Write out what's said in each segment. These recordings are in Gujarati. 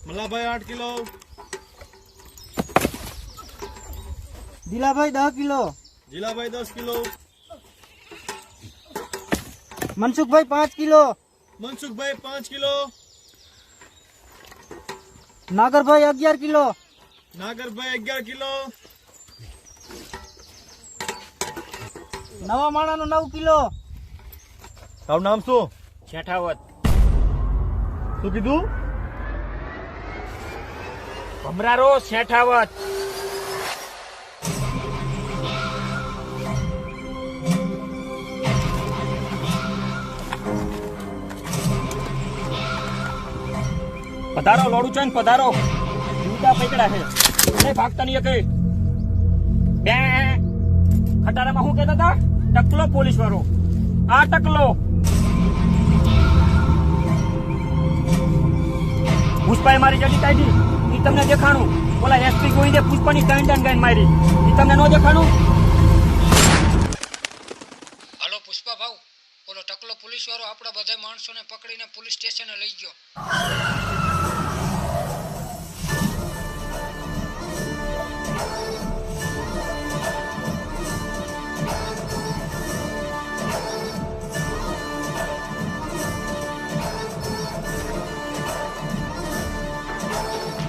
મલ્લાભાઈ 8 kilo, Dilabhai 10 kilo, Jilabhai 10 kilo, Mansukhbhai 5 kilo, Mansukhbhai 5 kilo, Nagarbhai 11 kilo, Nagarbhai 11 kilo, નવા માણાનો 9 કિલો. તારું નામ શું? શેઠાવત. શું કીધું? ભમરારો શેઠાવત. પધારો લોડુચંદ, પધારો. જૂતા પકડા છે, નહીં ભાગતા નહીં કઈ. બે ખટારામાં શું કહેતા હતા? ટકલો પોલીસ વાળો. આ ટકલો પુષ્પાએ મારી જડી કાઢી, એ તમને દેખાણું. ઓલા એસપી ગોવિંદે પુષ્પાની ગાંડ મારી, એ તમને ન દેખાણું? હાલો પુષ્પા ભાવ, ઓલો ટકલો પોલીસ વાળો આપણા બધા માણસોને પકડીને પોલીસ સ્ટેશને લઈ ગયો.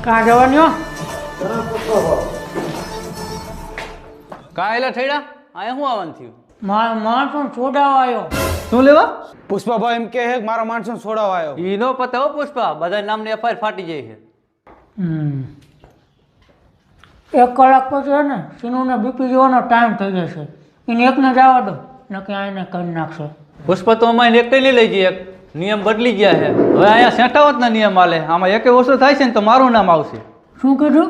કાં જવાનું? કાયલા થઈડા આયા શું આવવાનું થયું? માણસો છોડાવવા આવ્યો. શું લેવા? પુષ્પાભાઈ એમ કે મારા માણસો છોડાવવા આવ્યો. ઈ નો પતા હો પુષ્પા, બધા નામની એફઆઈઆર ફાટી જાય છે. 1 કલાક પછી છે ને સીનુને બીપી જોવાનો ટાઈમ થઈ જશે. એને એકને જવા દો, નક્કી આને કરી નાખશે. પુષ્પા તો અમારે એક લઈ જઈએ, એક નિયમ બદલી ગયા છે. હવે અહીંયા સેઠાવતના નિયમ હાલે, આમાં એકે ઓછો થાય છે ને તો મારું નામ આવશે. શું કીધું?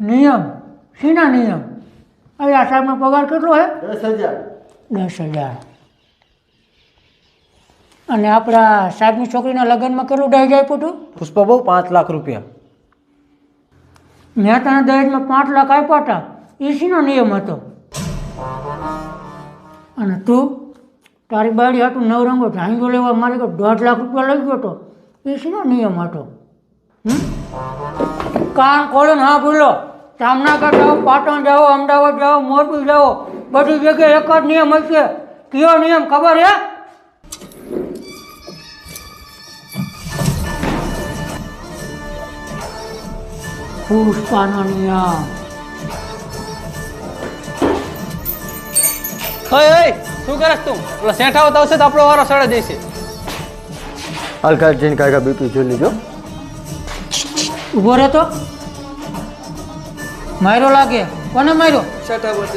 નિયમ? શીના નિયમ? અહીંયા સાહેબનો પગાર કેટલો છે? 10,000. 10,000. અને આપણા સાહેબની છોકરીના લગ્નમાં કેટલું દહેજ આપ્યું હતું? પુષ્પા બહુ 5 લાખ રૂપિયા. મેં તને દહેજમાં 5 લાખ આપ્યા હતા, એ શીનો નિયમ હતો? અને તું તારી બાળી હતું નવરંગો ઝાંગો લેવા મારી કોઈ 1.5 લાખ રૂપિયા લઈ ગયો હતો, એ શીનો નિયમ હતો? કાન ખોલીને હા ભૂલો, જામનગર જાઓ, પાટણ જાઓ, અમદાવાદ જાઓ, મોરબી જાઓ, બધી જગ્યાએ એક જ નિયમ હશે. કયો નિયમ ખબર હે? પુષ્પાનો નિયમ. ઓય શું કરસ તું? ઓલા સેઠાવત આવશે તો આપણો વારો સડે જઈશે. હલકા જઈને કાકા બીપી જોઈ લીધો. ઊભો રહેતો. માર્યો લાગે. કોને માર્યો? સેઠાવત.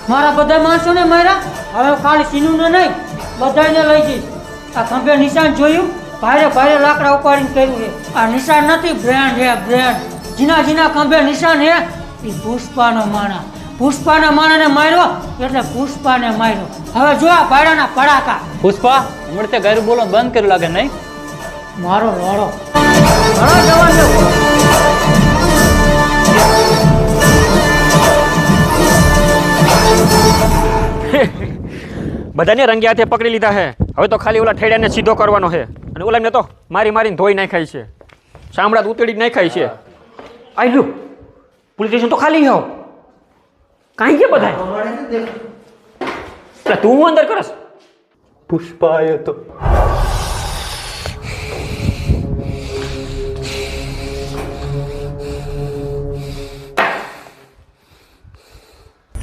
મારા બધા માણસોને માર્યા. હવે ખાલી સીનુને નહીં, બધાને લઈ જઈશ. આ ખંભે નિશાન જોયું? ભારે ભારે લાકડા ઉપાડીને કર્યું છે. આ નિશાન નથી, બ્રેન્ડ છે, બ્રેન્ડ. જીના જીના ખંભે નિશાન છે. એ પુષ્પાનો માણા. પુષ્પાના માણાને માર્યો એટલે પુષ્પાને માર્યો. હવે જો આ ભાડાના પડાકા. પુષ્પા હમણાં તે ગાયરું બોલવાનું બંધ કર્યું લાગે નહીં? મારો લોડો ઘણો જવાન છે. બધાને રંગે હાથે પકડી લીધા છે. હવે તો ખાલી ઓલા ઠેડાને સીધો કરવાનો છે, અને ઓલાને તો મારીને ધોઈ નાખાય છે, ચામડા ઉતેડી નાખાય છે. આવી ગયું પોલીસ સ્ટેશન તો ખાલી આવો. કાંઈ કે બધા તું હું અંદર કરસ? પુષ્પા આવ્યો તો.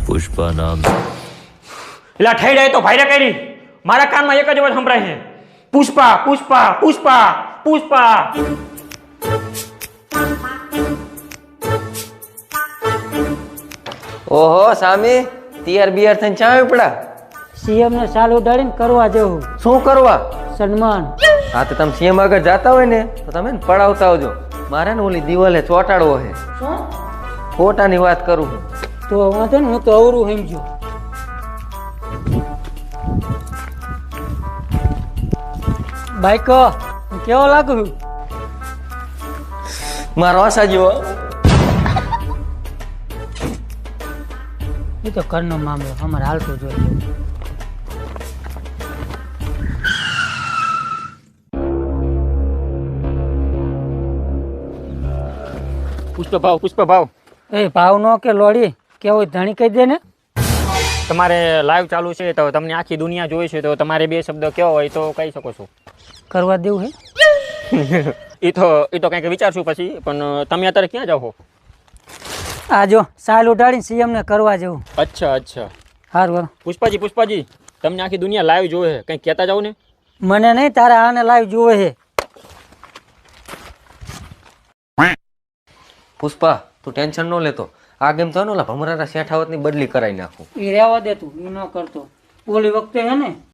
પુષ્પા નામ એટલે ઠેડાય તો ભાઈરા કરી. મારા કાનમાં એક જ વાત સંભળાય છે, પુષ્પા પુષ્પા પુષ્પા પુષ્પા. ઓહો સામી, તૈયાર બિયાર થઈને ચાવી પડા. સીએમ ને સાલ ઉડાડીને કરવા જેવું. શું કરવા? સન્માન. હા તો તમે સીએમ આગળ જાતા હોય ને તો તમે ને પડાવતા આવજો. મારે ને ઓલી દિવાલે ચોટાડવો છે. ફોટાની વાત કરું છું. તો વાંધો ને, હું તો અવરું સમજ્યો. બાઈક કેવો લાગુ? મારો આશા જેવો. એ તો ઘરનો મામલો અમારે હાલતો જોઈએ. પુષ્પ ભાવ એ ભાવ નો કે લોડી કેવો ધણી કહી દે ને. તમારે લાઈવ ચાલુ છે તો તમને આખી દુનિયા જોઈ છે તો તમારે બે શબ્દ કેવો હોય તો કહી શકો છો. કરવા દેવું હે? એ તો કંઈક વિચારશું પછી, પણ તમે અત્યારે ક્યાં જાઓ? આ જો સાલ ઉડાડીને સીએમ ને કરવા જેવું. અચ્છા સારું પુષ્પાજી તમને આખી દુનિયા લાઈવ જોવે છે, કંઈક કહેતા જાવ ને. મને નહીં, તારા આને લાઈવ જોવે છે. પુષ્પા તું ટેન્શન ન લેતો. આ ગેમ તો ભમરાના શેઠાવતની બદલી કરાવી નાખું. એ રહેવા દે તું, એ ન કરતો. ઓલી વખતે હે ને